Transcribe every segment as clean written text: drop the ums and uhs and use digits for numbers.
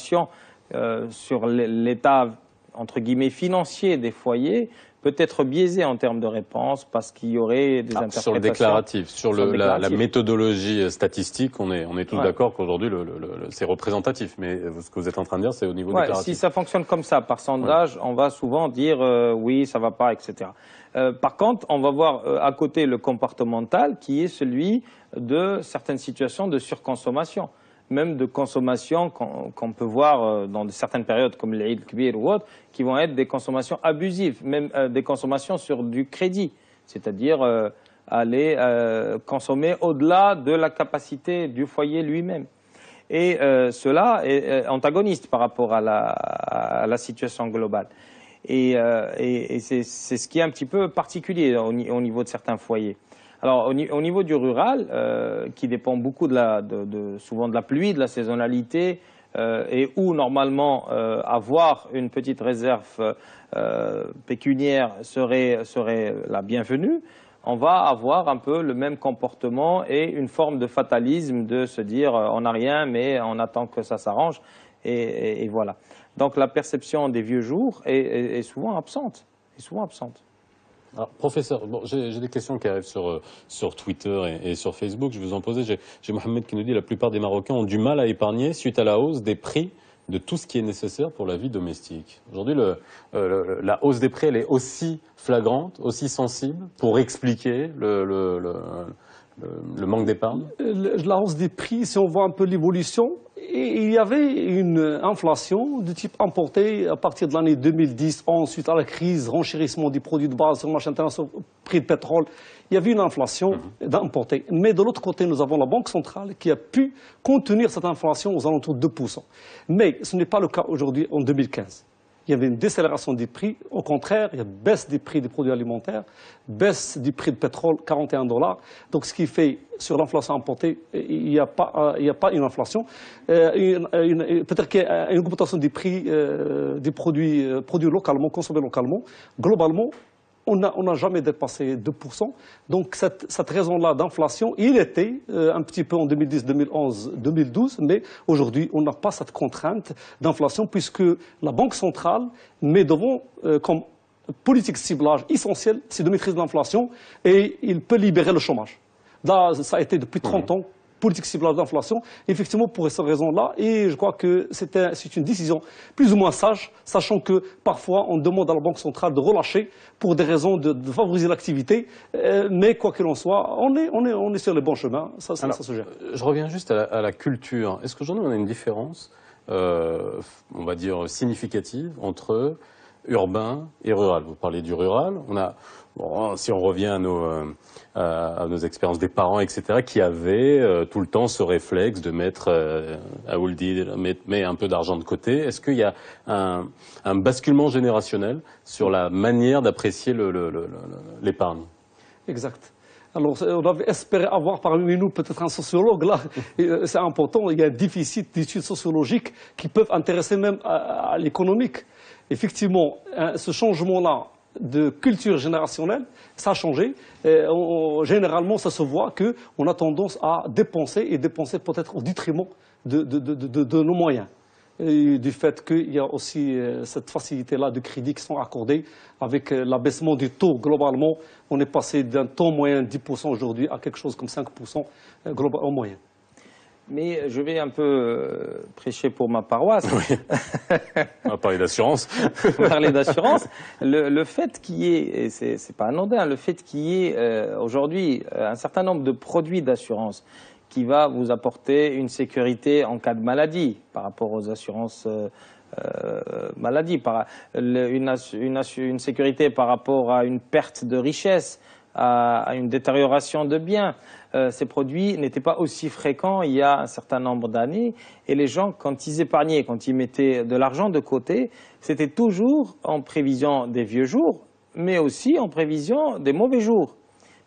information sur l'état, entre guillemets, financier des foyers peut être biaisé en termes de réponse parce qu'il y aurait des interprétations. Sur le déclaratif, sur la méthodologie statistique, on est tous d'accord qu'aujourd'hui c'est représentatif. Mais ce que vous êtes en train de dire, c'est au niveau déclaratif. Si ça fonctionne comme ça, par sondage, on va souvent dire oui, ça va pas, etc. Par contre, on va voir à côté le comportemental qui est celui de certaines situations de surconsommation, même de consommation qu'on peut voir dans certaines périodes comme l'Eid Kbir ou autres, qui vont être des consommations abusives, même des consommations sur du crédit, c'est-à-dire aller consommer au-delà de la capacité du foyer lui-même. Et cela est antagoniste par rapport à la situation globale. Et c'est ce qui est un petit peu particulier au niveau de certains foyers. Alors, au niveau du rural, qui dépend beaucoup souvent de la pluie, de la saisonnalité, et où normalement avoir une petite réserve pécuniaire serait la bienvenue, on va avoir un peu le même comportement et une forme de fatalisme de se dire on n'a rien, mais on attend que ça s'arrange, et voilà. Donc la perception des vieux jours est souvent absente. Alors, professeur, bon, j'ai des questions qui arrivent sur Twitter et sur Facebook. Je vais vous en poser. J'ai Mohamed qui nous dit que la plupart des Marocains ont du mal à épargner suite à la hausse des prix de tout ce qui est nécessaire pour la vie domestique. Aujourd'hui, la hausse des prix, elle est aussi flagrante, aussi sensible pour expliquer le manque d'épargne. La hausse des prix, si on voit un peu l'évolution, il y avait une inflation de type importé à partir de l'année 2010, ensuite à la crise, renchérissement des produits de base sur le marché international, prix de pétrole. Il y avait une inflation d'importé. Mais de l'autre côté, nous avons la Banque centrale qui a pu contenir cette inflation aux alentours de 2%. Mais ce n'est pas le cas aujourd'hui en 2015. Il y avait une décélération des prix. Au contraire, il y a une baisse des prix des produits alimentaires, baisse du prix de pétrole, 41 $. Donc, ce qui fait, sur l'inflation importée, il n'y a pas une inflation. Peut-être qu'il y a une augmentation des prix des produits localement, consommés localement. Globalement, on n'a jamais dépassé 2%. Donc, cette raison-là d'inflation, il était un petit peu en 2010, 2011, 2012, mais aujourd'hui, on n'a pas cette contrainte d'inflation puisque la Banque centrale met devant comme politique ciblage essentielle, c'est de maîtriser l'inflation et il peut libérer le chômage. Là, ça a été depuis 30 ans. Politique ciblage d'inflation, effectivement pour cette raison-là, et je crois que c'est une décision plus ou moins sage, sachant que parfois on demande à la Banque centrale de relâcher pour des raisons de favoriser l'activité, mais quoi qu'il en soit, on est sur le bon chemin, ça se gère. Je reviens juste à la culture. Est-ce qu'aujourd'hui on a une différence, on va dire significative, entre urbain et rural? Vous parlez du rural, si on revient à nos expériences des parents, etc., qui avaient tout le temps ce réflexe de mettre, à Ouldi, met un peu d'argent de côté. Est-ce qu'il y a un basculement générationnel sur la manière d'apprécier l'épargne? Exact. Alors, on avait espéré avoir parmi nous peut-être un sociologue. Là, c'est important, il y a un déficit d'études sociologiques qui peuvent intéresser même à l'économique. Effectivement, ce changement-là de culture générationnelle, ça a changé. Généralement, ça se voit qu'on a tendance à dépenser, et dépenser peut-être au détriment de nos moyens. Et du fait qu'il y a aussi cette facilité-là de crédit qui sont accordés avec l'abaissement du taux. Globalement, on est passé d'un taux moyen de 10% aujourd'hui à quelque chose comme 5% en moyenne. Mais je vais un peu prêcher pour ma paroisse. Oui. On va parler d'assurance. Parler d'assurance. Le fait qu'il y ait, et c'est pas anodin, le fait qu'il y ait aujourd'hui un certain nombre de produits d'assurance qui va vous apporter une sécurité en cas de maladie par rapport aux assurances maladie, une sécurité par rapport à une perte de richesse, à une détérioration de biens. Ces produits n'étaient pas aussi fréquents il y a un certain nombre d'années, et les gens, quand ils épargnaient, quand ils mettaient de l'argent de côté, c'était toujours en prévision des vieux jours, mais aussi en prévision des mauvais jours,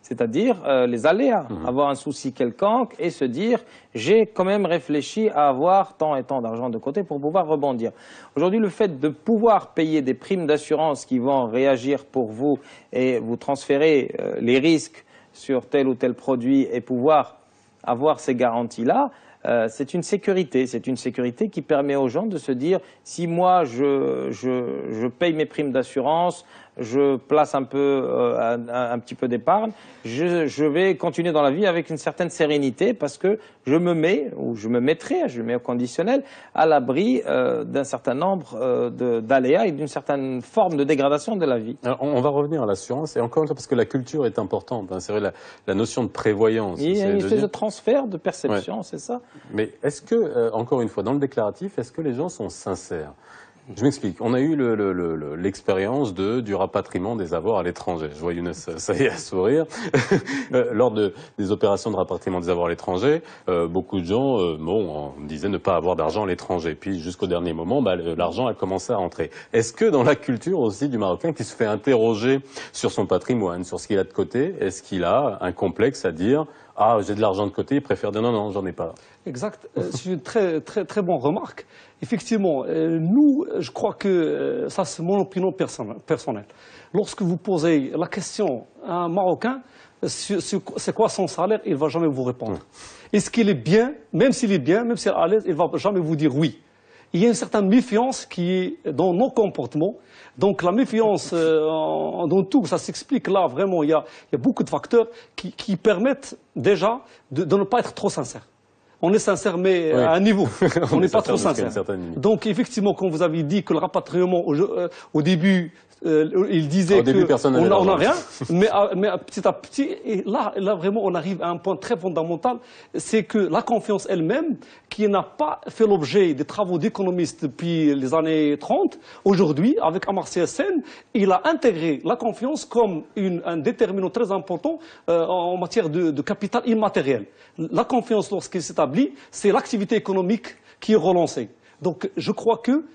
c'est-à-dire les aléas, avoir un souci quelconque et se dire j'ai quand même réfléchi à avoir tant et tant d'argent de côté pour pouvoir rebondir. Aujourd'hui, le fait de pouvoir payer des primes d'assurance qui vont réagir pour vous et vous transférer les risques sur tel ou tel produit et pouvoir avoir ces garanties-là, c'est une sécurité. C'est une sécurité qui permet aux gens de se dire, si moi je paye mes primes d'assurance, je place un petit peu d'épargne, je vais continuer dans la vie avec une certaine sérénité parce que je me mets, ou je me mettrai, je mets au conditionnel, à l'abri d'un certain nombre d'aléas et d'une certaine forme de dégradation de la vie. Alors, on va revenir à l'assurance, et encore une fois, parce que la culture est importante, hein, c'est vrai, la notion de prévoyance. Il y a une espèce de transfert de perception, ouais. C'est ça. Mais est-ce que, encore une fois, dans le déclaratif, est-ce que les gens sont sincères ? Je m'explique. On a eu l'expérience du rapatriement des avoirs à l'étranger. Je vois Younes, ça y est, à sourire. Lors des opérations de rapatriement des avoirs à l'étranger, beaucoup de gens on disait ne pas avoir d'argent à l'étranger. Puis jusqu'au dernier moment, l'argent a commencé à rentrer. Est-ce que dans la culture aussi du Marocain qui se fait interroger sur son patrimoine, sur ce qu'il a de côté, est-ce qu'il a un complexe à dire « Ah, j'ai de l'argent de côté », il préfère dire « Non, non, j'en ai pas ». Exact. C'est une très, très, très bonne remarque. Effectivement, nous, je crois que ça, c'est mon opinion personnelle. Lorsque vous posez la question à un Marocain, c'est quoi son salaire, il ne va jamais vous répondre. Est-ce qu'il est bien, même s'il est bien, même s'il est à l'aise, il ne va jamais vous dire oui. Il y a une certaine méfiance qui est dans nos comportements. Donc la méfiance dans tout, ça s'explique là, vraiment, il y a beaucoup de facteurs qui permettent déjà de ne pas être trop sincère. On est sincère, mais à un niveau. On n'est pas trop sincère. Donc, effectivement, quand vous avez dit que le rapatriement, au début, il disait qu'on n'a rien, mais petit à petit, et là, vraiment, on arrive à un point très fondamental, c'est que la confiance elle-même, qui n'a pas fait l'objet des travaux d'économistes depuis les années 30, aujourd'hui, avec Amartya Sen, il a intégré la confiance comme un déterminant très important en matière de capital immatériel. La confiance, lorsqu'elle s'établit, c'est l'activité économique qui est relancée. Donc, je crois que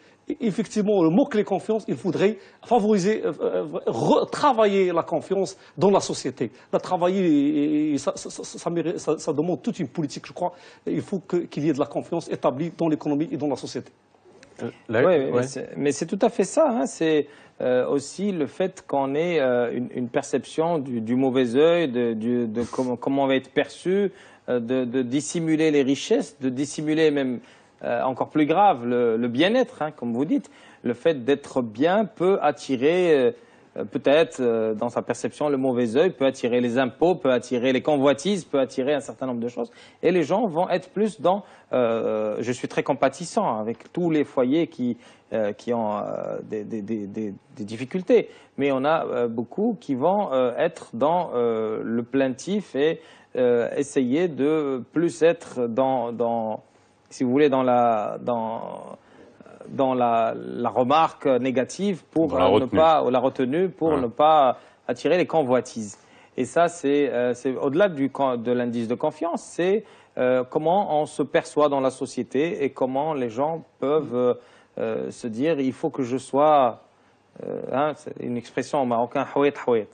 effectivement, le mot-clé confiance, il faudrait favoriser, travailler la confiance dans la société. La travailler, et ça demande toute une politique, je crois. Il faut qu'il y ait de la confiance établie dans l'économie et dans la société. Mais c'est tout à fait ça. Hein. C'est aussi le fait qu'on ait une perception du mauvais œil, de comment on va être perçu, de dissimuler les richesses, de dissimuler même... encore plus grave, le bien-être, hein, comme vous dites. Le fait d'être bien peut attirer, peut-être, dans sa perception, le mauvais œil, peut attirer les impôts, peut attirer les convoitises, peut attirer un certain nombre de choses. Et les gens vont être plus dans... je suis très compatissant avec tous les foyers qui ont des difficultés. Mais on a beaucoup qui vont être dans le plaintif et essayer de plus être si vous voulez, dans la remarque négative pour la retenue pour ne pas attirer les convoitises. Et ça, c'est au-delà de l'indice de confiance, c'est comment on se perçoit dans la société et comment les gens peuvent se dire il faut que je sois... c'est une expression en marocain, houet houet.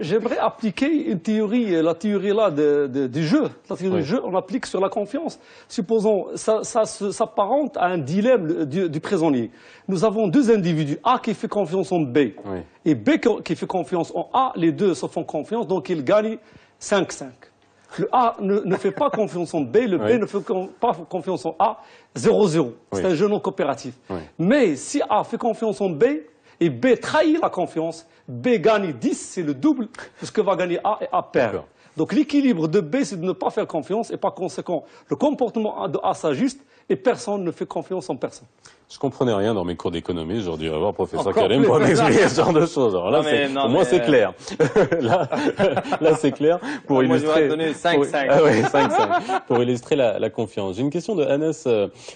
J'aimerais appliquer une théorie, la théorie là du jeu. La théorie du jeu, on l'applique sur la confiance. Supposons, ça s'apparente à un dilemme du prisonnier. Nous avons deux individus, A qui fait confiance en B, et B qui fait confiance en A. Les deux se font confiance, donc ils gagnent 5-5. Le A ne fait pas confiance en B, le B ne fait pas confiance en A, 0-0. C'est un jeu non coopératif. Mais si A fait confiance en B et B trahit la confiance, B gagne 10, c'est le double de ce que va gagner A et A perd. Donc l'équilibre de B, c'est de ne pas faire confiance et par conséquent, le comportement de A s'ajuste et personne ne fait confiance en personne. Je comprenais rien dans mes cours d'économie. J'aurais dû avoir professeur Kalem pour m'expliquer ce genre de choses. Alors là, pour moi, c'est clair. là, c'est clair. Pour illustrer. Moi, je vais donner 5-5. Ah oui, 5-5. Pour illustrer la confiance. J'ai une question de Anas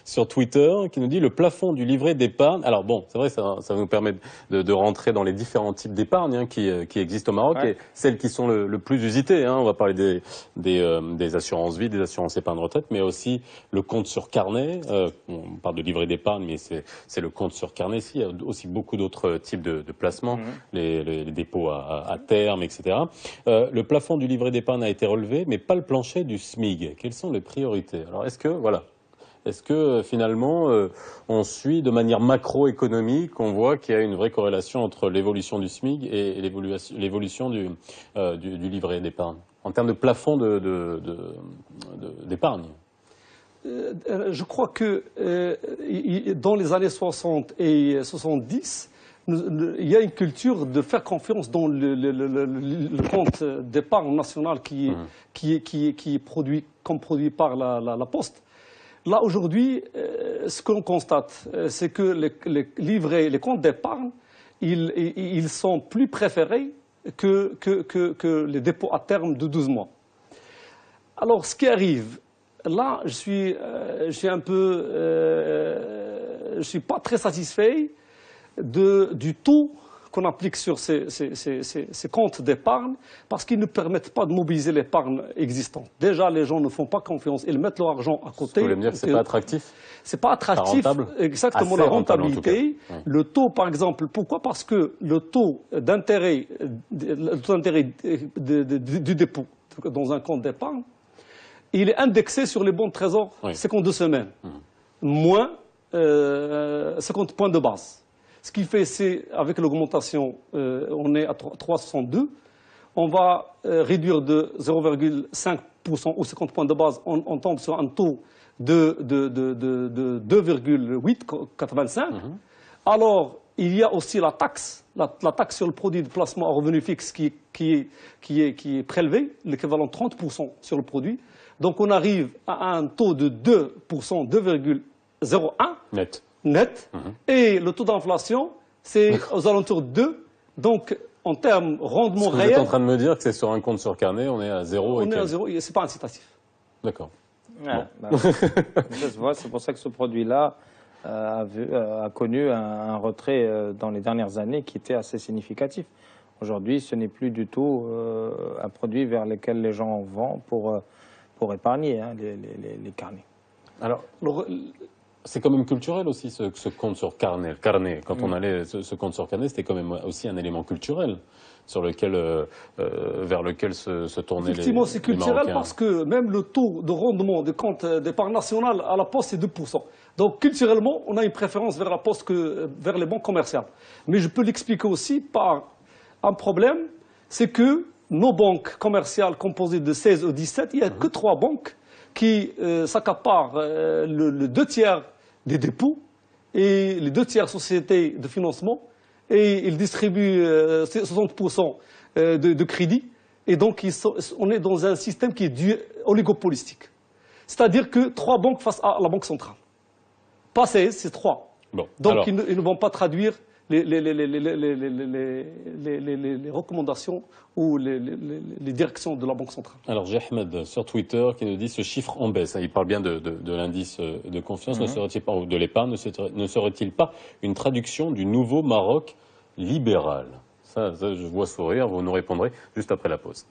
sur Twitter qui nous dit le plafond du livret d'épargne. Alors bon, c'est vrai, ça nous permet de rentrer dans les différents types d'épargne qui existent au Maroc et celles qui sont le plus usitées. On va parler des assurances vie, des assurances épargne retraite, mais aussi le compte sur carnet. On parle de livret d'épargne, mais c'est le compte sur carnet. Il y a aussi beaucoup d'autres types de placements, les dépôts à terme, etc. Le plafond du livret d'épargne a été relevé, mais pas le plancher du SMIG. Quelles sont les priorités? Alors, est-ce que finalement, on suit de manière macroéconomique, on voit qu'il y a une vraie corrélation entre l'évolution du SMIG et l'évolution du livret d'épargne? En termes de plafond d'épargne. Je crois que dans les années 60 et 70, il y a une culture de faire confiance dans le compte d'épargne national qui est produit par la Poste. Là, aujourd'hui, ce qu'on constate, c'est que les livrets, les comptes d'épargne, ils sont plus préférés que les dépôts à terme de 12 mois. Alors, ce qui arrive, là, je suis pas très satisfait du taux qu'on applique sur ces comptes d'épargne parce qu'ils ne permettent pas de mobiliser l'épargne existante. Déjà, les gens ne font pas confiance, ils mettent leur argent à côté. Vous voulez me dire que c'est pas attractif? C'est pas attractif, pas rentable? exactement, Assez la rentable, rentabilité. en tout cas. Le taux, par exemple, pourquoi? Parce que le taux d'intérêt du dépôt dans un compte d'épargne, il est indexé sur les bons de trésor 52 semaines, moins 50 points de base. Ce qui fait, c'est, avec l'augmentation, on est à 3,62, on va réduire de 0,5% ou 50 points de base, on tombe sur un taux de 2,885. Alors, il y a aussi la taxe sur le produit de placement à revenu fixe qui est prélevé, l'équivalent de 30% sur le produit. Donc, on arrive à un taux de 2%, 2,01 net. Et le taux d'inflation, c'est aux alentours de 2. Donc, en termes rendement réel... Vous êtes en train de me dire que c'est sur un compte sur carnet, on est à 0. On est à 0, c'est pas incitatif. D'accord. Ouais, c'est pour ça que ce produit-là a connu un retrait dans les dernières années qui était assez significatif. Aujourd'hui, ce n'est plus du tout un produit vers lequel les gens vont pour épargner les carnets. Alors, c'est quand même culturel aussi ce compte sur carnet. Quand on allait ce compte sur carnet, c'était quand même aussi un élément culturel sur lequel, vers lequel se tournaient les Marocains. Effectivement, c'est culturel parce que même le taux de rendement des comptes d'épargne nationale à la Poste, c'est 2%. Donc, culturellement, on a une préférence vers la Poste que vers les banques commerciales. Mais je peux l'expliquer aussi par un problème, c'est que nos banques commerciales composées de 16 ou 17, il n'y a que 3 banques qui s'accaparent le 2 tiers des dépôts et les 2 tiers sociétés de financement, et ils distribuent 60% de crédit. Et donc, on est dans un système qui est oligopolistique. C'est-à-dire que 3 banques face à la Banque centrale. Pas 16, c'est 3. Bon, donc, alors, ils ne vont pas traduire les recommandations ou les directions de la Banque centrale. Alors, j'ai Ahmed sur Twitter qui nous dit ce chiffre en baisse. Il parle bien de l'indice de confiance, ne serait-il pas, ou de l'épargne, ne serait-il pas une traduction du nouveau Maroc libéral? Ça, je vois sourire, vous nous répondrez juste après la pause.